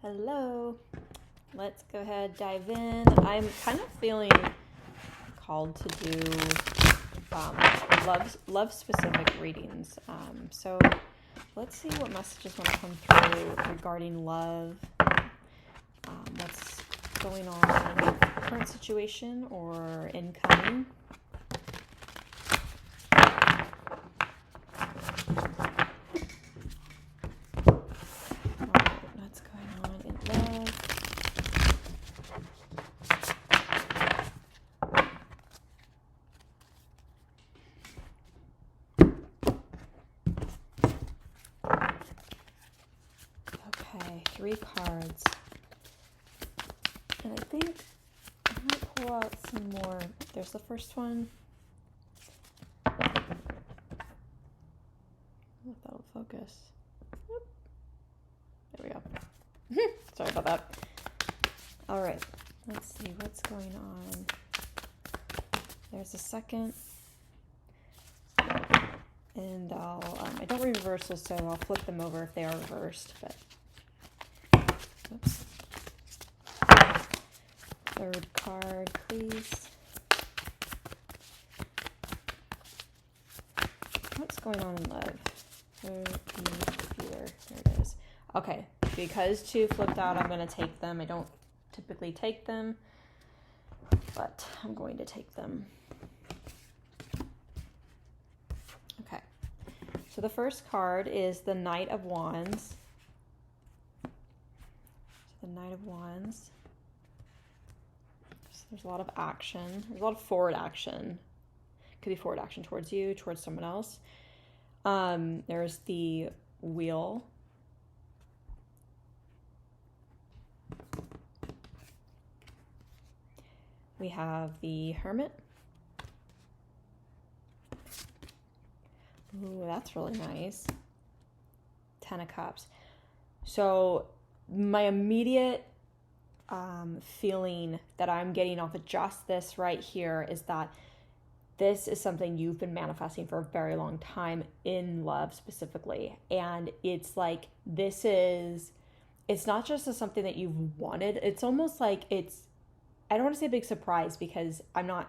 Hello. Let's go ahead, dive in. I'm kind of feeling called to do love specific readings. So let's see what messages want to come through regarding love. What's going on in the current situation or incoming. Three cards. And I think I might pull out some more. There's the first one. If that'll focus. Whoop. There we go. Sorry about that. All right. Let's see what's going on. There's a second. And I don't read reversals, so I'll flip them over if they are reversed, but oops. Third card, please. What's going on in love? There it is. Okay, because two flipped out, I'm going to take them. I don't typically take them, but I'm going to take them. Okay, so the first card is the Knight of Wands. The Knight of Wands. So there's a lot of action. There's a lot of forward action. Could be forward action towards you, towards someone else. There's the Wheel. We have the Hermit. Ooh, that's really nice. Ten of Cups. So my immediate feeling that I'm getting off of just this right here is that this is something you've been manifesting for a very long time in love specifically. And it's like, it's not just something that you've wanted. It's almost like I don't want to say a big surprise because I'm not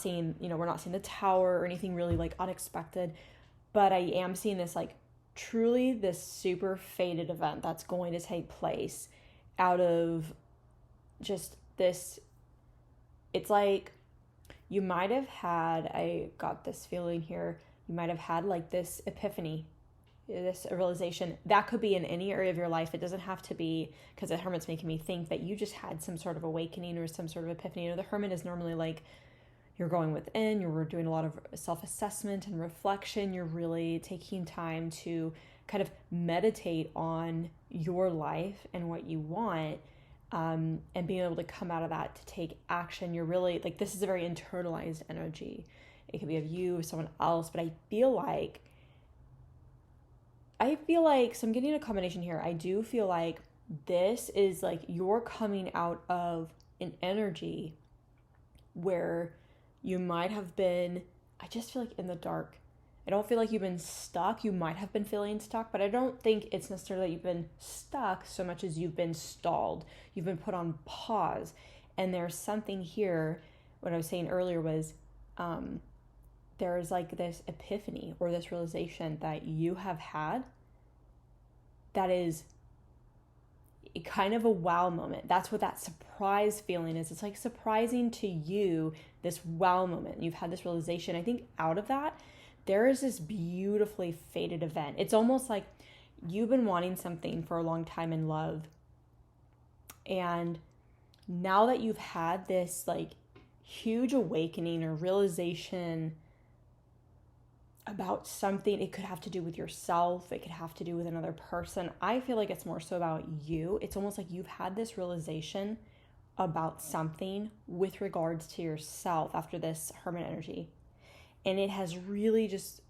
seeing, we're not seeing the Tower or anything really like unexpected, but I am seeing this like truly this super fated event that's going to take place out of just this. It's like you might have had, I got this feeling here, you might have had like this epiphany, this realization. That could be in any area of your life. It doesn't have to be, because the Hermit's making me think that you just had some sort of awakening or some sort of epiphany. The Hermit is normally like, you're going within, you're doing a lot of self-assessment and reflection. You're really taking time to kind of meditate on your life and what you want, and being able to come out of that to take action. You're really, like, this is a very internalized energy. It could be of you or someone else, but I feel like, so I'm getting a combination here. I do feel like this is like you're coming out of an energy where you might have been, I just feel like in the dark. I don't feel like you've been stuck. You might have been feeling stuck, but I don't think it's necessarily that you've been stuck so much as you've been stalled. You've been put on pause. And there's something here, what I was saying earlier was, there's like this epiphany or this realization that you have had that is kind of a wow moment. That's what that surprise feeling is. It's like surprising to you, this wow moment. You've had this realization. I think out of that, there is this beautifully fated event. It's almost like you've been wanting something for a long time in love. And now that you've had this like huge awakening or realization about something, it could have to do with yourself. It could have to do with another person. I feel like it's more so about you. It's almost like you've had this realization about something with regards to yourself after this Hermit energy. And it has really just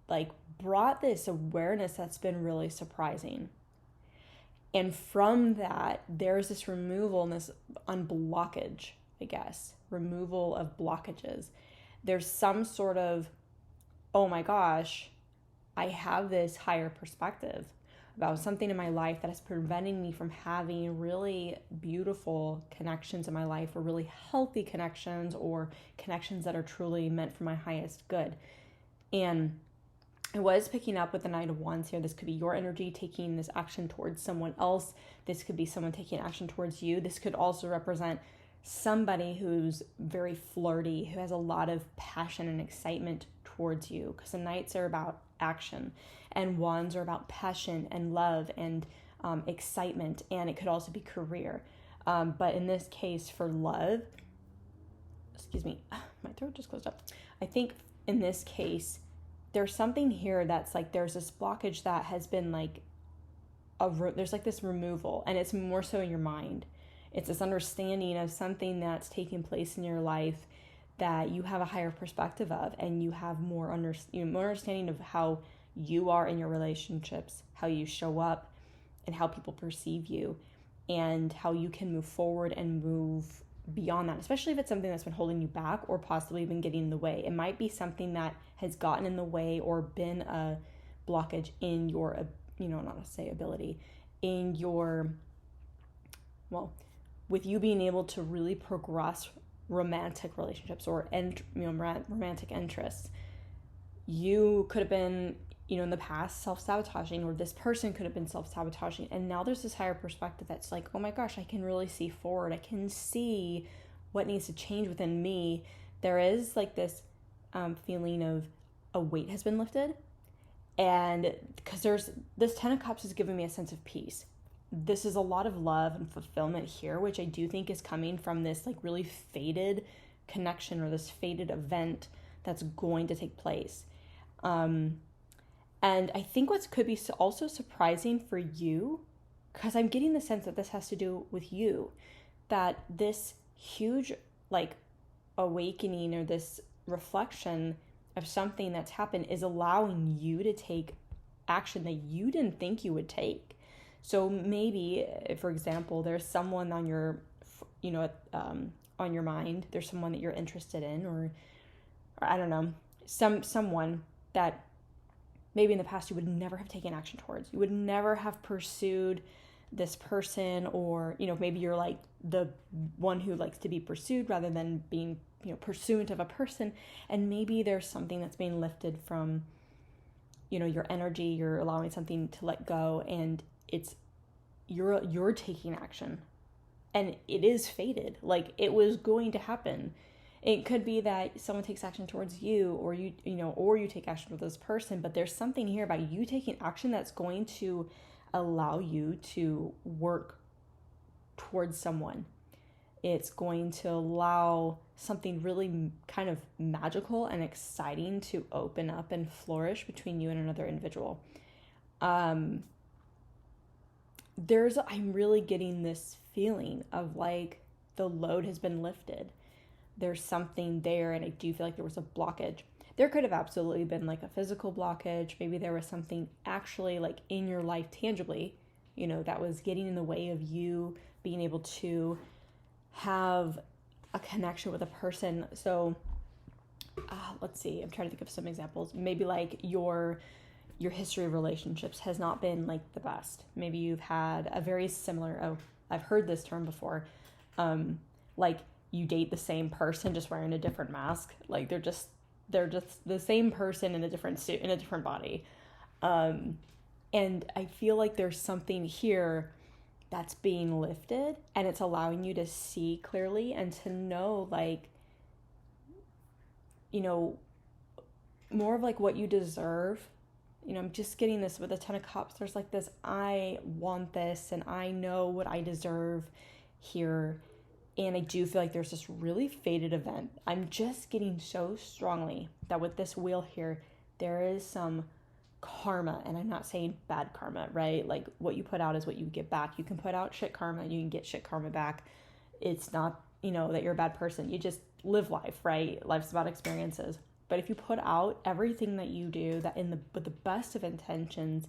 like brought this awareness that's been really surprising. And from that, there's this removal and this unblockage, I guess, removal of blockages. There's some sort of, oh my gosh, I have this higher perspective. about something in my life that is preventing me from having really beautiful connections in my life, or really healthy connections, or connections that are truly meant for my highest good. And I was picking up with the Knight of Wands here. This could be your energy taking this action towards someone else. This could be someone taking action towards you. This could also represent somebody who's very flirty, who has a lot of passion and excitement towards you, because the Knights are about action and Wands are about passion and love and excitement, and it could also be career. But in this case, for love, excuse me, my throat just closed up. I think in this case, there's something here that's like, there's this blockage that has been like, there's like this removal, and it's more so in your mind. It's this understanding of something that's taking place in your life that you have a higher perspective of, and you have more understanding of how you are in your relationships, how you show up, and how people perceive you, and how you can move forward and move beyond that, especially if it's something that's been holding you back or possibly been getting in the way. It might be something that has gotten in the way or been a blockage in your, not to say ability, in your, with you being able to really progress romantic relationships or romantic interests. You could have been, in the past self-sabotaging, or this person could have been self-sabotaging, and now there's this higher perspective that's like, oh my gosh, I can really see forward. I can see what needs to change within me. There is like this feeling of a weight has been lifted, and because there's this 10 of Cups is giving me a sense of peace. This is a lot of love and fulfillment here, which I do think is coming from this like really fated connection or this fated event that's going to take place. And I think what could be also surprising for you, because I'm getting the sense that this has to do with you, that this huge like awakening or this reflection of something that's happened is allowing you to take action that you didn't think you would take. So maybe, for example, there's someone on your, on your mind. There's someone that you're interested in, or I don't know, someone that maybe in the past you would never have taken action towards. You would never have pursued this person, or, maybe you're like the one who likes to be pursued rather than being, pursuant of a person. And maybe there's something that's being lifted from, your energy. You're allowing something to let go, and it's you're taking action, and it is fated. Like, it was going to happen. It could be that someone takes action towards you, or or you take action with this person, but there's something here about you taking action that's going to allow you to work towards someone. It's going to allow something really kind of magical and exciting to open up and flourish between you and another individual. I'm really getting this feeling of like the load has been lifted. There's something there, and I do feel like there was a blockage. There could have absolutely been like a physical blockage. Maybe there was something actually like in your life tangibly, that was getting in the way of you being able to have a connection with a person. So let's see, I'm trying to think of some examples. Maybe like your history of relationships has not been like the best. Maybe you've had a very similar, I've heard this term before, like you date the same person just wearing a different mask. Like they're just the same person in a different suit, in a different body. And I feel like there's something here that's being lifted, and it's allowing you to see clearly and to know, like, more of like what you deserve. I'm just getting this with the 10 of Cups. There's like this, I want this, and I know what I deserve here. And I do feel like there's this really fated event. I'm just getting so strongly that with this wheel here, there is some karma. And I'm not saying bad karma, right? Like, what you put out is what you get back. You can put out shit karma, you can get shit karma back. It's not, that you're a bad person. You just live life, right? Life's about experiences. But if you put out everything that you do, that with the best of intentions,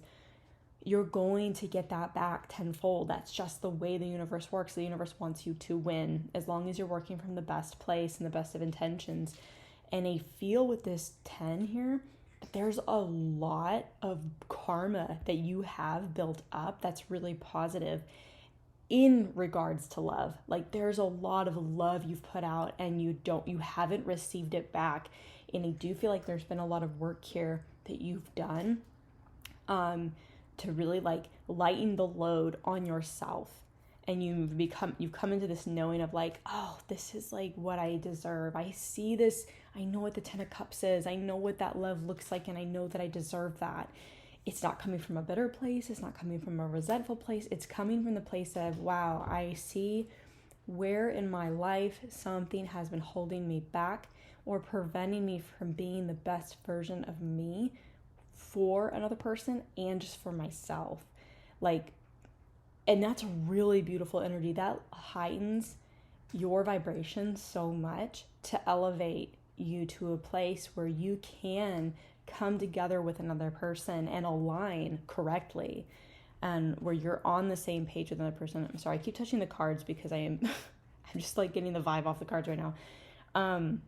you're going to get that back tenfold. That's just the way the universe works. The universe wants you to win as long as you're working from the best place and the best of intentions. And I feel with this 10 here, there's a lot of karma that you have built up that's really positive in regards to love. Like there's a lot of love you've put out and you haven't received it back. And I do feel like there's been a lot of work here that you've done to really like lighten the load on yourself. And you've come into this knowing of like, oh, this is like what I deserve. I see this. I know what the 10 of Cups is. I know what that love looks like. And I know that I deserve that. It's not coming from a bitter place. It's not coming from a resentful place. It's coming from the place of, wow, I see where in my life something has been holding me back or preventing me from being the best version of me for another person and just for myself. Like, and that's a really beautiful energy that heightens your vibration so much to elevate you to a place where you can come together with another person and align correctly, and where you're on the same page with another person. I'm sorry, I keep touching the cards because I'm just like getting the vibe off the cards right now.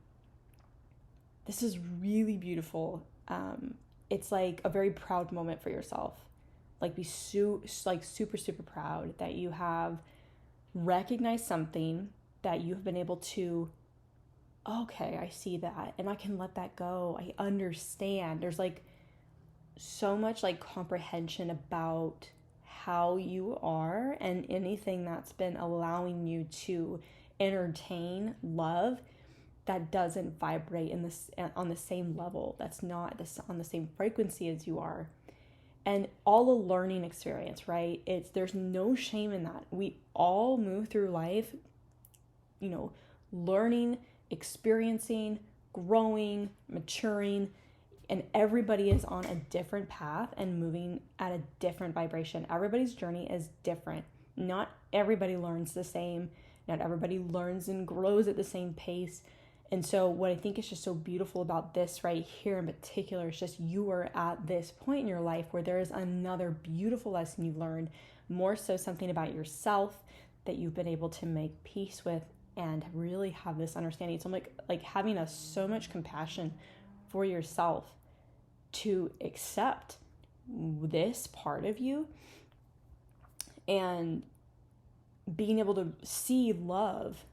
This is really beautiful. It's like a very proud moment for yourself. Like be super, super proud that you have recognized something that you've been able to, okay, I see that and I can let that go. I understand. There's like so much like comprehension about how you are and anything that's been allowing you to entertain love that doesn't vibrate in this on the same level, that's not this on the same frequency as you are. And all a learning experience, right? There's no shame in that. We all move through life, learning, experiencing, growing, maturing, and everybody is on a different path and moving at a different vibration. Everybody's journey is different. Not everybody learns the same. Not everybody learns and grows at the same pace. And so what I think is just so beautiful about this right here in particular is just you are at this point in your life where there is another beautiful lesson you've learned, more so something about yourself that you've been able to make peace with and really have this understanding. So I'm like having so much compassion for yourself to accept this part of you and being able to see love,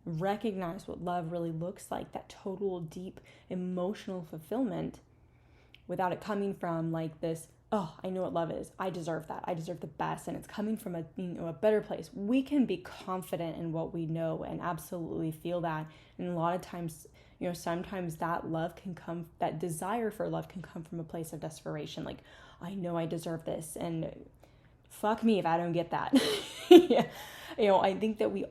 recognize what love really looks like, that total deep emotional fulfillment, without it coming from like this, oh, I know what love is, I deserve that, I deserve the best, and it's coming from a better place. We can be confident in what we know and absolutely feel that. And a lot of times, sometimes that love can come, that desire for love can come from a place of desperation, like I know I deserve this and fuck me if I don't get that. Yeah. I think that we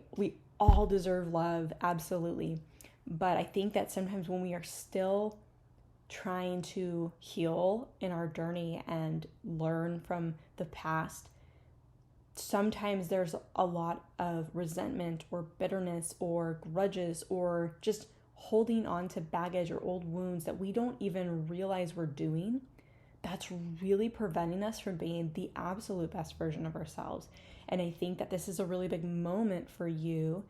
all deserve love, absolutely. But I think that sometimes when we are still trying to heal in our journey and learn from the past, sometimes there's a lot of resentment or bitterness or grudges or just holding on to baggage or old wounds that we don't even realize we're doing. That's really preventing us from being the absolute best version of ourselves. And I think that this is a really big moment for you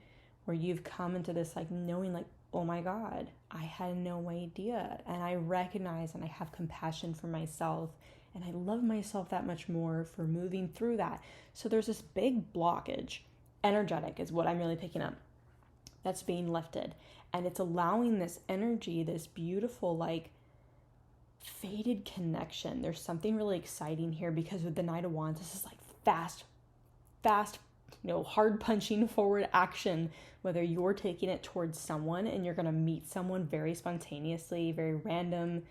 where you've come into this like knowing like, oh my God, I had no idea. And I recognize and I have compassion for myself. And I love myself that much more for moving through that. So there's this big blockage, energetic is what I'm really picking up, that's being lifted. And it's allowing this energy, this beautiful like faded connection. There's something really exciting here because with the Knight of Wands, this is like fast, hard punching forward action, whether you're taking it towards someone and you're going to meet someone very spontaneously, very random,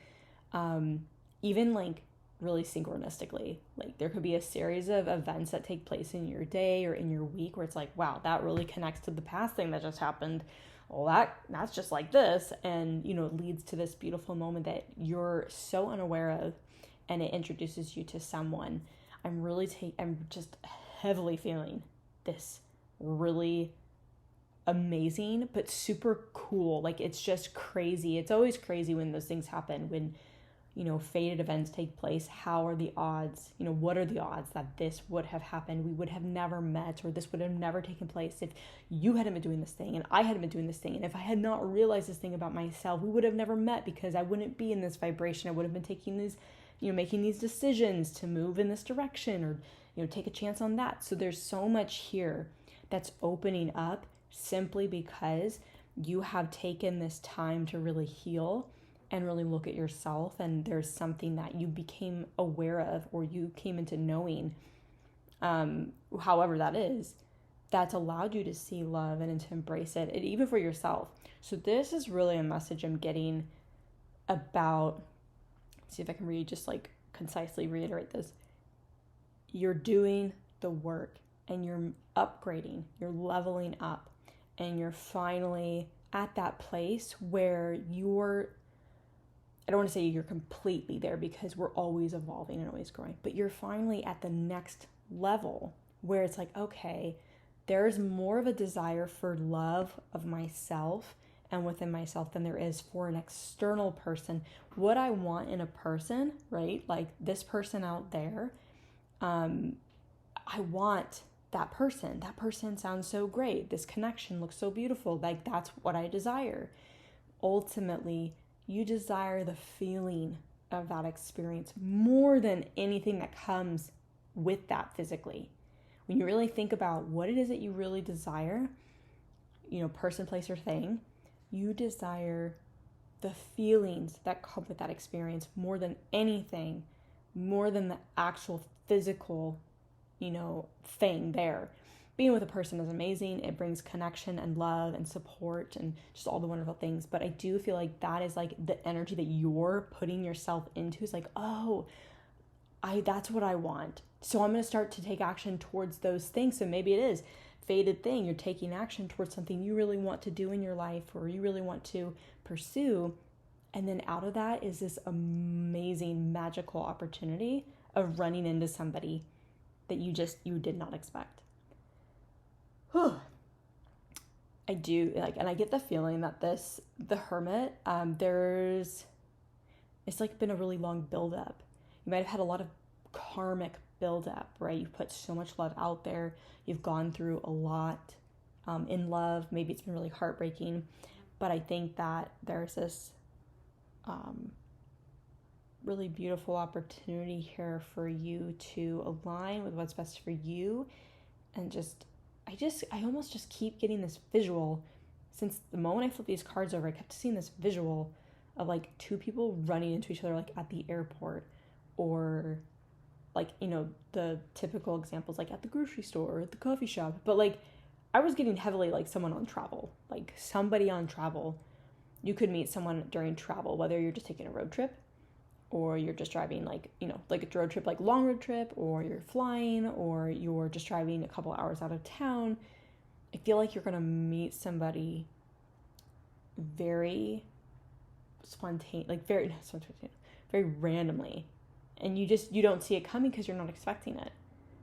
even like really synchronistically. Like there could be a series of events that take place in your day or in your week where it's like, wow, that really connects to the past thing that just happened. Well, that's just like this, and leads to this beautiful moment that you're so unaware of, and it introduces you to someone. I'm just heavily feeling this really amazing but super cool, like it's just crazy. It's always crazy when those things happen, when fated events take place, how are the odds, what are the odds that this would have happened? We would have never met, or this would have never taken place if you hadn't been doing this thing and I hadn't been doing this thing. And if I had not realized this thing about myself, we would have never met, because I wouldn't be in this vibration. I would have been taking these, making these decisions to move in this direction, or, take a chance on that. So there's so much here that's opening up simply because you have taken this time to really heal and really look at yourself, and there's something that you became aware of, or you came into knowing, however that is, that's allowed you to see love and to embrace it, and even for yourself. So this is really a message I'm getting about, see if I can just concisely reiterate this. You're doing the work, and you're upgrading, you're leveling up, and you're finally at that place where I don't want to say you're completely there, because we're always evolving and always growing, but you're finally at the next level where it's like, okay, there's more of a desire for love of myself and within myself than there is for an external person. What I want in a person, right? Like this person out there, I want that person. That person sounds so great. This connection looks so beautiful. Like that's what I desire. Ultimately, you desire the feeling of that experience more than anything that comes with that physically. When you really think about what it is that you really desire, person, place, or thing, you desire the feelings that come with that experience more than anything, more than the actual physical, thing there. Being with a person is amazing. It brings connection and love and support and just all the wonderful things. But I do feel like that is like the energy that you're putting yourself into is like, oh, that's what I want. So I'm going to start to take action towards those things. So maybe it is fated thing. You're taking action towards something you really want to do in your life, or you really want to pursue. And then out of that is this amazing magical opportunity of running into somebody that you did not expect. I do and I get the feeling that the Hermit, it's like been a really long buildup. You might have had a lot of karmic buildup, right? You've put so much love out there. You've gone through a lot in love. Maybe it's been really heartbreaking, but I think that there's this really beautiful opportunity here for you to align with what's best for you, and I almost just keep getting this visual. Since the moment I flipped these cards over, I kept seeing this visual of like two people running into each other, like at the airport, or like, the typical examples, like at the grocery store or at the coffee shop. But like, I was getting heavily like someone on travel, like somebody on travel. You could meet someone during travel, whether you're just taking a road trip, or you're just driving like a road trip, like long road trip, or you're flying, or you're just driving a couple hours out of town. I feel like you're going to meet somebody very spontaneous, very randomly. And you don't see it coming because you're not expecting it.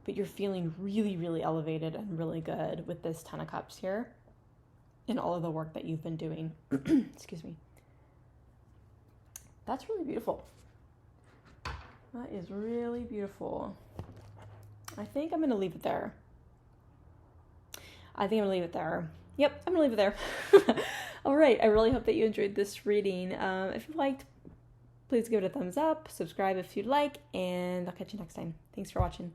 But you're feeling really, really elevated and really good with this 10 of Cups here in all of the work that you've been doing. Excuse me. That's really beautiful. That is really beautiful. I think I'm going to leave it there. Yep, I'm going to leave it there. All right. I really hope that you enjoyed this reading. If you liked, please give it a thumbs up, subscribe if you'd like, and I'll catch you next time. Thanks for watching.